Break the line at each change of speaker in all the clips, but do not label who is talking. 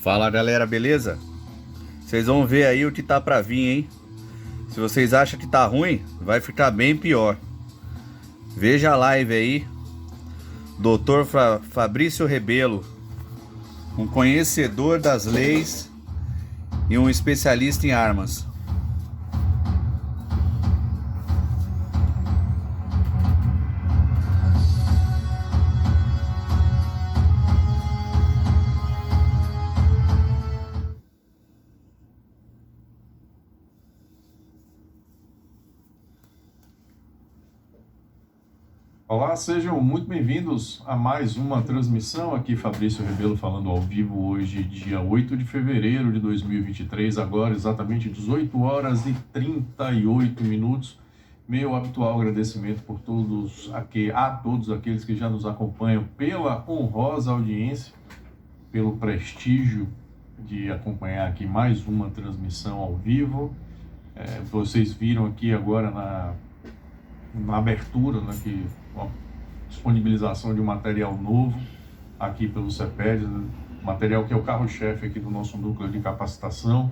Fala galera, beleza? Vocês vão ver aí o que tá pra vir, hein? Se vocês acham que tá ruim, vai ficar bem pior. Veja a live aí. Dr. Fabrício Rebelo, um conhecedor das leis e um especialista em armas.
Olá, sejam muito bem-vindos a mais uma transmissão. Aqui Fabrício Rebelo falando ao vivo hoje, dia 8 de fevereiro de 2023, agora exatamente 18 horas e 38 minutos. Meu habitual agradecimento por a todos aqueles que já nos acompanham pela honrosa audiência, pelo prestígio de acompanhar aqui mais uma transmissão ao vivo. Vocês viram aqui agora na abertura, né, que uma disponibilização de um material novo aqui pelo CEPED, né, material que é o carro-chefe aqui do nosso núcleo de capacitação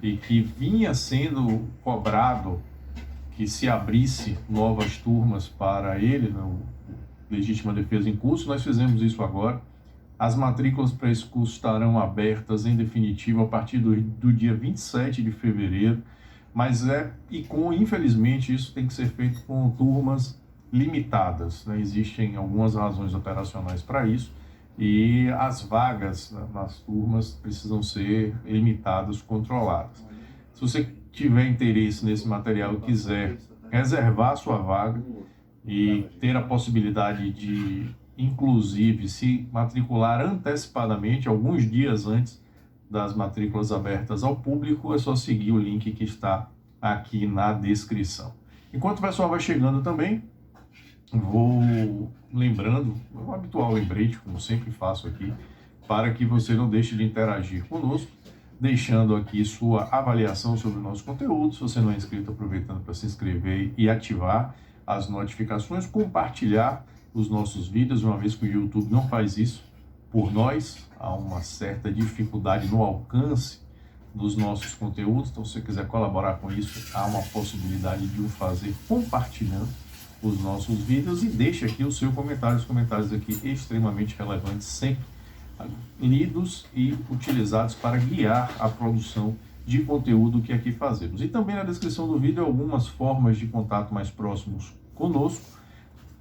e que vinha sendo cobrado que se abrisse novas turmas para ele, né, o Legítima Defesa em Curso. Nós fizemos isso agora. As matrículas para esse curso estarão abertas em definitivo a partir do dia 27 de fevereiro. Mas infelizmente, isso tem que ser feito com turmas limitadas, né? Existem algumas razões operacionais para isso e as vagas, né, nas turmas precisam ser limitadas, controladas. Se você tiver interesse nesse material e quiser reservar sua vaga e ter a possibilidade de, inclusive, se matricular antecipadamente, alguns dias antes das matrículas abertas ao público, é só seguir o link que está aqui na descrição. Enquanto o pessoal vai chegando também, vou lembrando, um habitual lembrete, como sempre faço aqui, para que você não deixe de interagir conosco, deixando aqui sua avaliação sobre o nosso conteúdo. Se você não é inscrito, aproveitando para se inscrever e ativar as notificações, compartilhar os nossos vídeos, uma vez que o YouTube não faz isso por nós, há uma certa dificuldade no alcance dos nossos conteúdos. Então, se você quiser colaborar com isso, há uma possibilidade de o fazer compartilhando os nossos vídeos e deixe aqui o seu comentário, os comentários aqui extremamente relevantes, sempre lidos e utilizados para guiar a produção de conteúdo que aqui fazemos. E também na descrição do vídeo algumas formas de contato mais próximos conosco,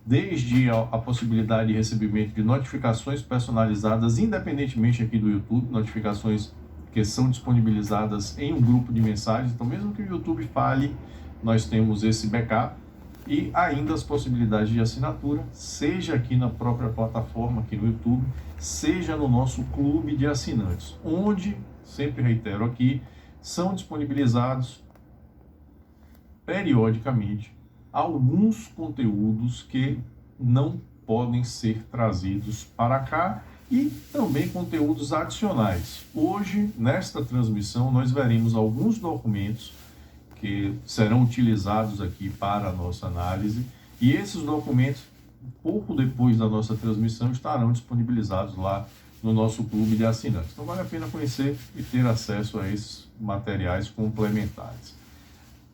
desde a possibilidade de recebimento de notificações personalizadas, independentemente aqui do YouTube, notificações que são disponibilizadas em um grupo de mensagens. Então, mesmo que o YouTube fale, nós temos esse backup e ainda as possibilidades de assinatura, seja aqui na própria plataforma, aqui no YouTube, seja no nosso clube de assinantes, onde, sempre reitero aqui, são disponibilizados periodicamente alguns conteúdos que não podem ser trazidos para cá e também conteúdos adicionais. Hoje, nesta transmissão, nós veremos alguns documentos que serão utilizados aqui para a nossa análise e esses documentos, pouco depois da nossa transmissão, estarão disponibilizados lá no nosso clube de assinantes. Então vale a pena conhecer e ter acesso a esses materiais complementares.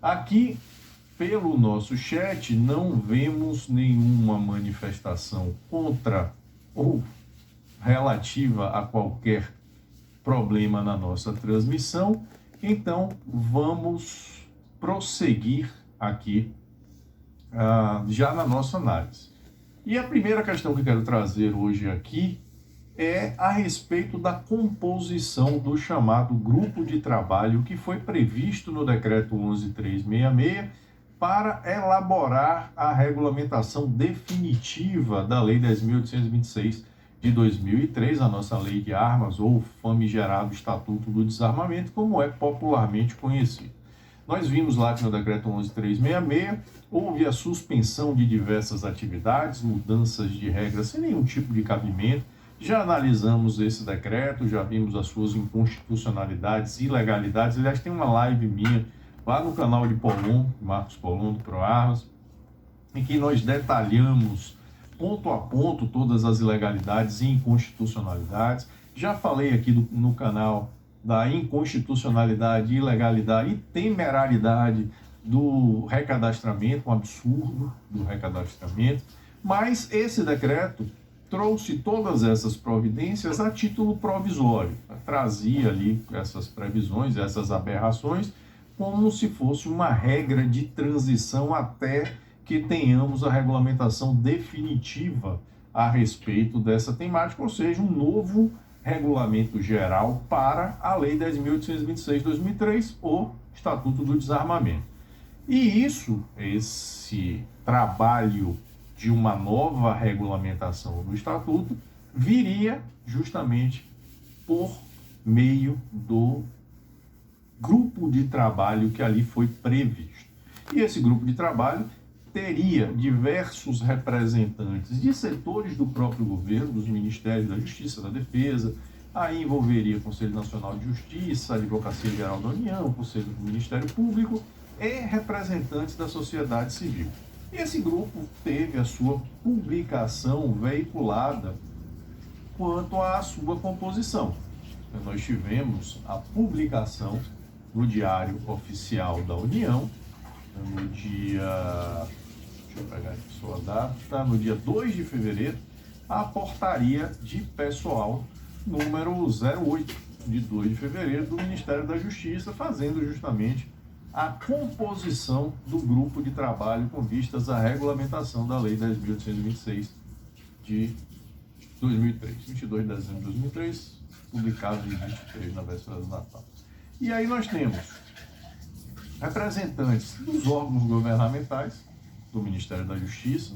Aqui, pelo nosso chat, não vemos nenhuma manifestação contra ou relativa a qualquer problema na nossa transmissão. Então, vamos prosseguir aqui já na nossa análise. E a primeira questão que eu quero trazer hoje aqui é a respeito da composição do chamado grupo de trabalho que foi previsto no Decreto 11.366 para elaborar a regulamentação definitiva da Lei 10.826 de 2003, a nossa Lei de Armas, ou famigerado Estatuto do Desarmamento, como é popularmente conhecido. Nós vimos lá que no Decreto 11.366 houve a suspensão de diversas atividades, mudanças de regras sem nenhum tipo de cabimento. Já analisamos esse decreto, já vimos as suas inconstitucionalidades, ilegalidades. Aliás, tem uma live minha lá no canal de Polon, Marcos Polon do ProArmas, em que nós detalhamos ponto a ponto todas as ilegalidades e inconstitucionalidades. Já falei aqui no canal da inconstitucionalidade, ilegalidade e temerariedade do recadastramento, um absurdo do recadastramento, mas esse decreto trouxe todas essas providências a título provisório, trazia ali essas previsões, essas aberrações, como se fosse uma regra de transição até que tenhamos a regulamentação definitiva a respeito dessa temática, ou seja, um novo regulamento geral para a Lei 10.826 de 2003, o Estatuto do Desarmamento. E esse trabalho de uma nova regulamentação do Estatuto viria justamente por meio do grupo de trabalho que ali foi previsto. E esse grupo de trabalho teria diversos representantes de setores do próprio governo, dos Ministérios da Justiça, da Defesa, aí envolveria o Conselho Nacional de Justiça, a Advocacia Geral da União, o Conselho do Ministério Público e representantes da sociedade civil. Esse grupo teve a sua publicação veiculada quanto à sua composição. Nós tivemos a publicação no Diário Oficial da União, no dia, deixa eu pegar aqui a sua data, no dia 2 de fevereiro, a portaria de pessoal número 08, de 2 de fevereiro, do Ministério da Justiça, fazendo justamente a composição do grupo de trabalho com vistas à regulamentação da Lei 10.826 de 2003, 22 de dezembro de 2003, publicado em 23, na véspera do Natal. E aí nós temos representantes dos órgãos governamentais, do Ministério da Justiça,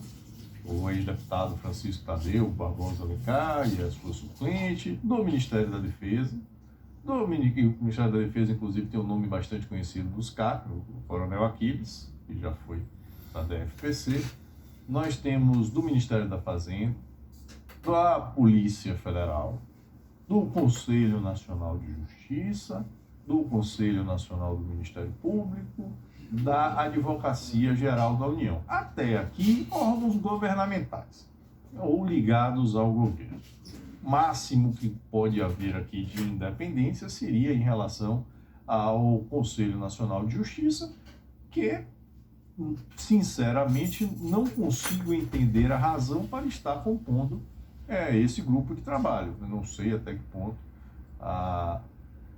o ex-deputado Francisco Tadeu Barbosa Alencar e a sua suplente, do Ministério da Defesa, o Ministério da Defesa, inclusive, tem um nome bastante conhecido dos CAC, o Coronel Aquiles, que já foi da DFPC. Nós temos do Ministério da Fazenda, da Polícia Federal, do Conselho Nacional de Justiça, do Conselho Nacional do Ministério Público, da Advocacia Geral da União. Até aqui, órgãos governamentais, ou ligados ao governo. Máximo que pode haver aqui de independência seria em relação ao Conselho Nacional de Justiça, que, sinceramente, não consigo entender a razão para estar compondo esse grupo de trabalho. Eu não sei até que ponto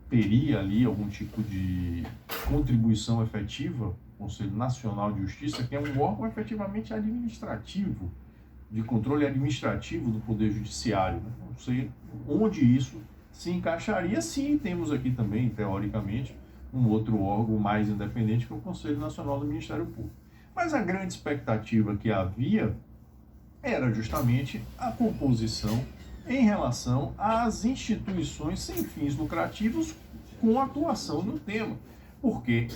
teria ali algum tipo de contribuição efetiva, Conselho Nacional de Justiça, que é um órgão efetivamente administrativo, de controle administrativo do Poder Judiciário. Não sei onde isso se encaixaria. Sim, temos aqui também, teoricamente, um outro órgão mais independente, que é o Conselho Nacional do Ministério Público. Mas a grande expectativa que havia era justamente a composição em relação às instituições sem fins lucrativos com atuação no tema, porque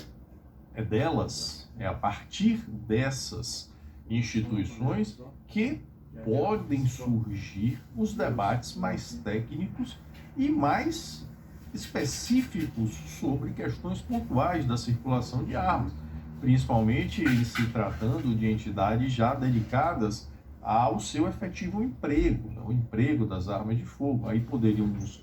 é a partir dessas instituições que podem surgir os debates mais técnicos e mais específicos sobre questões pontuais da circulação de armas, principalmente em se tratando de entidades já dedicadas ao seu efetivo emprego, o emprego das armas de fogo. Aí poderíamos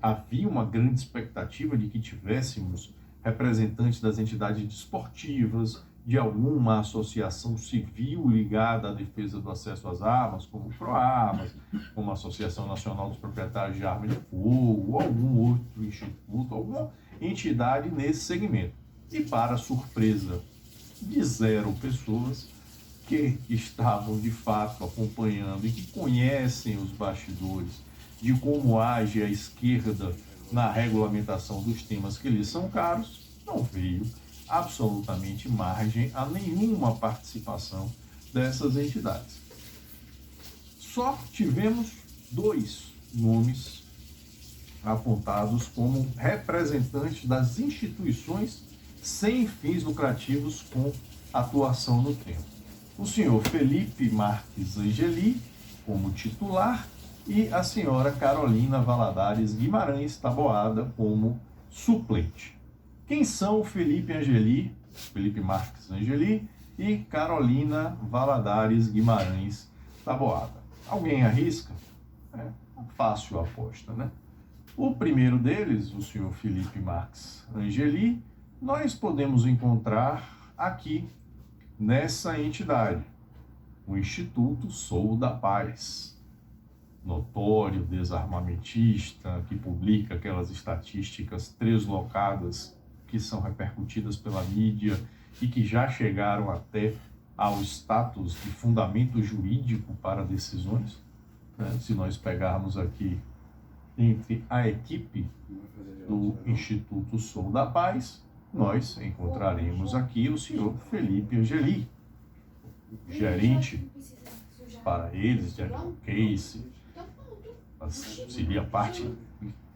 havia uma grande expectativa de que tivéssemos representantes das entidades desportivas, de alguma associação civil ligada à defesa do acesso às armas, como o PROARMAS, como a Associação Nacional dos Proprietários de Armas de Fogo, ou algum outro instituto, alguma entidade nesse segmento. E, para surpresa de 0 pessoas que estavam, de fato, acompanhando e que conhecem os bastidores de como age a esquerda na regulamentação dos temas que lhes são caros, não veio absolutamente margem a nenhuma participação dessas entidades. Só tivemos 2 nomes apontados como representantes das instituições sem fins lucrativos com atuação no tema. O senhor Felipe Marques Angeli, como titular, e a senhora Carolina Valadares Guimarães Taboada, como suplente. Quem são Felipe Marques Angeli e Carolina Valadares Guimarães Taboada? Alguém arrisca? fácil aposta, né? O primeiro deles, o senhor Felipe Marques Angeli, nós podemos encontrar aqui nessa entidade, o Instituto Sou da Paz, notório desarmamentista, que publica aquelas estatísticas treslocadas que são repercutidas pela mídia e que já chegaram até ao status de fundamento jurídico para decisões, né? Se nós pegarmos aqui entre a equipe do Instituto Sou da Paz, nós encontraremos aqui o senhor Felipe Angeli, gerente para eles de advocacy, seria a parte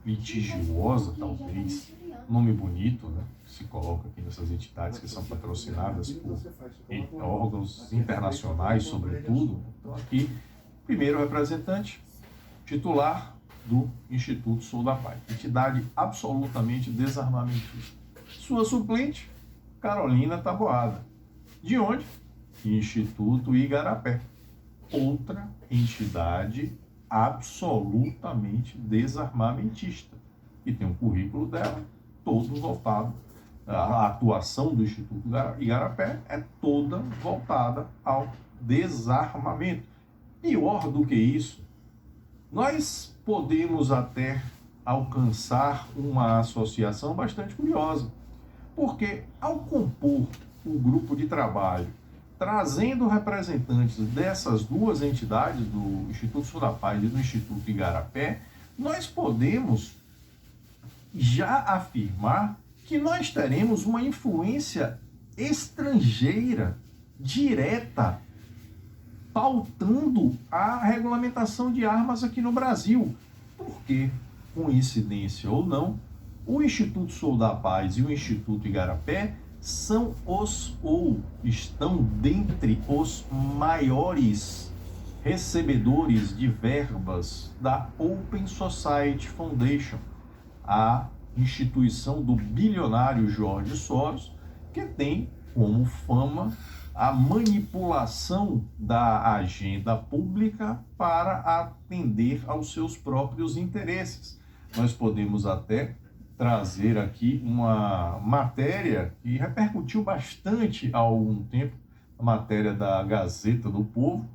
litigiosa, talvez, nome bonito, né? Se coloca aqui nessas entidades que são patrocinadas por órgãos internacionais, sobretudo. Então, aqui, primeiro representante titular do Instituto Sou da Paz, entidade absolutamente desarmamentista. Sua suplente, Carolina Taboada. De onde? Instituto Igarapé, outra entidade absolutamente desarmamentista, e tem um currículo dela todo voltado, a atuação do Instituto Igarapé é toda voltada ao desarmamento. Pior do que isso, nós podemos até alcançar uma associação bastante curiosa, porque ao compor o grupo de trabalho, trazendo representantes dessas duas entidades, do Instituto Sou da Paz e do Instituto Igarapé, nós podemos já afirmar que nós teremos uma influência estrangeira direta pautando a regulamentação de armas aqui no Brasil. Porque, coincidência ou não, o Instituto Sou da Paz e o Instituto Igarapé são estão dentre os maiores recebedores de verbas da Open Society Foundation, a instituição do bilionário George Soros, que tem como fama a manipulação da agenda pública para atender aos seus próprios interesses. Nós podemos até trazer aqui uma matéria que repercutiu bastante há algum tempo, a matéria da Gazeta do Povo,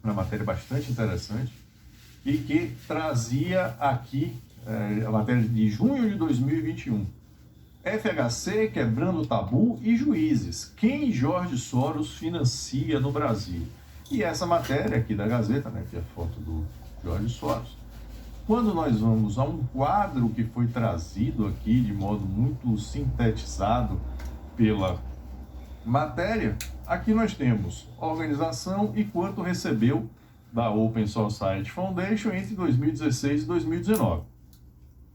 uma matéria bastante interessante, e que trazia aqui a matéria de junho de 2021. FHC quebrando tabu e juízes. Quem George Soros financia no Brasil? E essa matéria aqui da Gazeta, né, que é a foto do George Soros, quando nós vamos a um quadro que foi trazido aqui de modo muito sintetizado pela matéria, aqui nós temos organização e quanto recebeu da Open Society Foundation entre 2016 e 2019.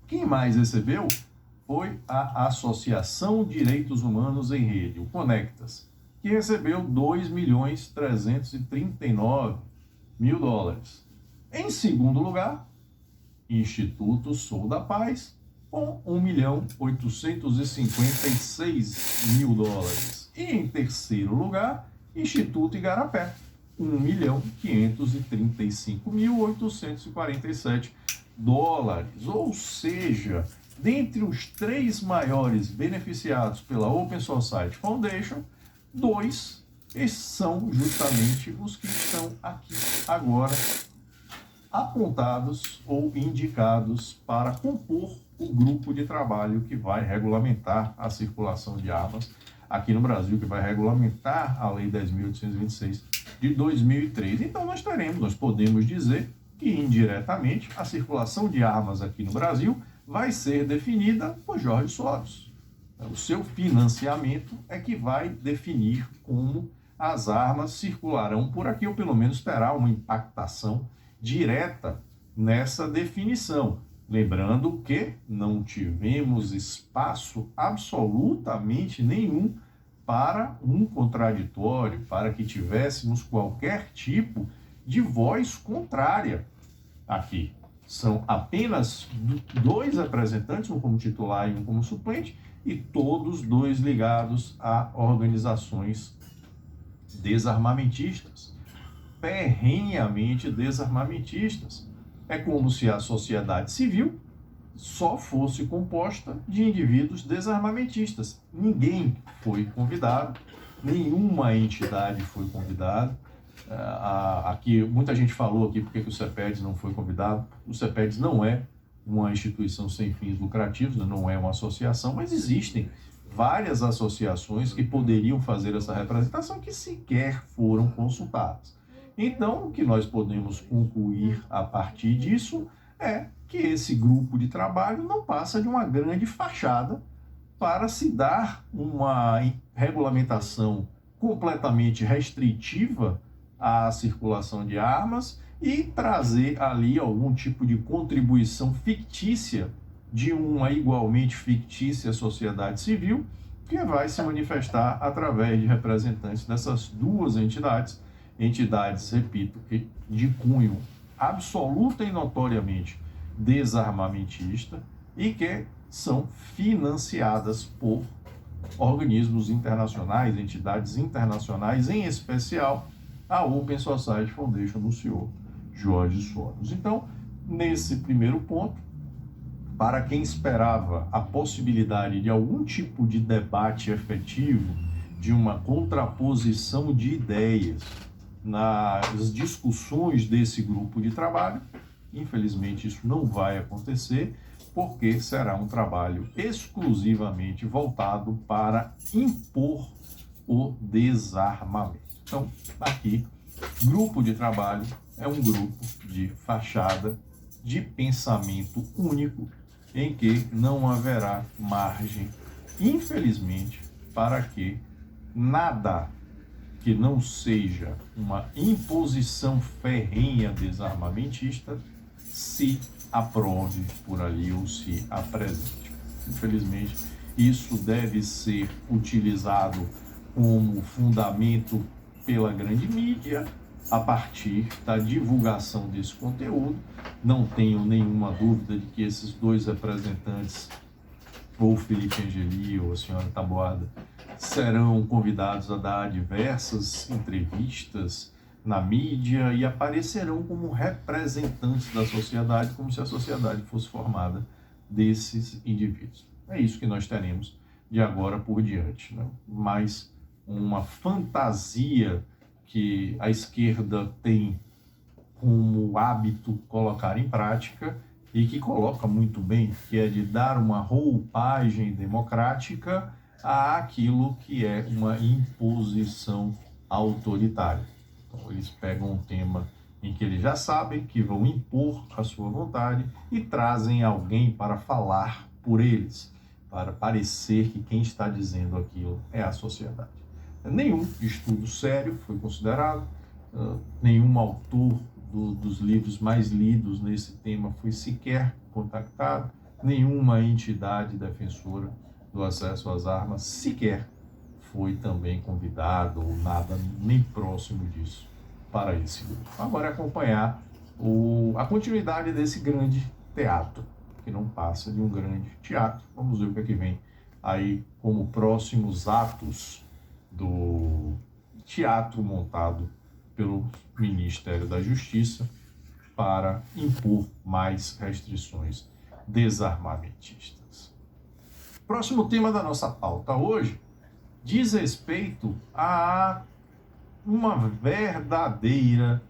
Quem mais recebeu foi a Associação Direitos Humanos em Rede, o Conectas, que recebeu $2.339.000. Em segundo lugar, Instituto Sou da Paz, com $1.856.000. E em terceiro lugar, Instituto Igarapé, $1.535.847. Ou seja, dentre os três maiores beneficiados pela Open Society Foundation, dois são justamente os que estão aqui agora apontados ou indicados para compor o grupo de trabalho que vai regulamentar a circulação de armas aqui no Brasil, que vai regulamentar a Lei 10.826 de 2003. Então nós podemos dizer que indiretamente a circulação de armas aqui no Brasil vai ser definida por George Soros. O seu financiamento é que vai definir como as armas circularão por aqui, ou pelo menos terá uma impactação direta nessa definição. Lembrando que não tivemos espaço absolutamente nenhum para um contraditório, para que tivéssemos qualquer tipo de voz contrária aqui. São apenas dois representantes, um como titular e um como suplente, e todos dois ligados a organizações desarmamentistas, ferrenhamente desarmamentistas. É como se a sociedade civil só fosse composta de indivíduos desarmamentistas. Ninguém foi convidado, nenhuma entidade foi convidada. Aqui, muita gente falou aqui porque que o CEPEDS não foi convidado. O CEPEDS não é uma instituição sem fins lucrativos, não é uma associação, mas existem várias associações que poderiam fazer essa representação que sequer foram consultadas. Então, o que nós podemos concluir a partir disso é que esse grupo de trabalho não passa de uma grande fachada para se dar uma regulamentação completamente restritiva à circulação de armas e trazer ali algum tipo de contribuição fictícia de uma igualmente fictícia sociedade civil, que vai se manifestar através de representantes dessas duas entidades, repito, de cunho absoluta e notoriamente desarmamentista e que são financiadas por organismos internacionais, entidades internacionais, em especial a Open Society Foundation do senhor George Soros. Então, nesse primeiro ponto, para quem esperava a possibilidade de algum tipo de debate efetivo, de uma contraposição de ideias nas discussões desse grupo de trabalho, infelizmente isso não vai acontecer, porque será um trabalho exclusivamente voltado para impor o desarmamento. Então, aqui, grupo de trabalho é um grupo de fachada, de pensamento único, em que não haverá margem, infelizmente, para que nada que não seja uma imposição ferrenha desarmamentista se aprove por ali ou se apresente. Infelizmente, isso deve ser utilizado como fundamento pela grande mídia a partir da divulgação desse conteúdo. Não tenho nenhuma dúvida de que esses dois representantes, ou Felipe Angeli ou a senhora Taboada, serão convidados a dar diversas entrevistas na mídia e aparecerão como representantes da sociedade, como se a sociedade fosse formada desses indivíduos. É isso que nós teremos de agora por diante, né? Mais uma fantasia que a esquerda tem como hábito colocar em prática e que coloca muito bem, que é de dar uma roupagem democrática àquilo que é uma imposição autoritária. Então, eles pegam um tema em que eles já sabem que vão impor a sua vontade e trazem alguém para falar por eles, para parecer que quem está dizendo aquilo é a sociedade. Nenhum estudo sério foi considerado, nenhum autor dos livros mais lidos nesse tema foi sequer contactado, nenhuma entidade defensora do acesso às armas sequer foi também convidado, ou nada nem próximo disso, para esse grupo. Agora é acompanhar a continuidade desse grande teatro, que não passa de um grande teatro. Vamos ver o que é que vem aí como próximos atos do teatro montado pelo Ministério da Justiça para impor mais restrições desarmamentistas. Próximo tema da nossa pauta hoje diz respeito a uma verdadeira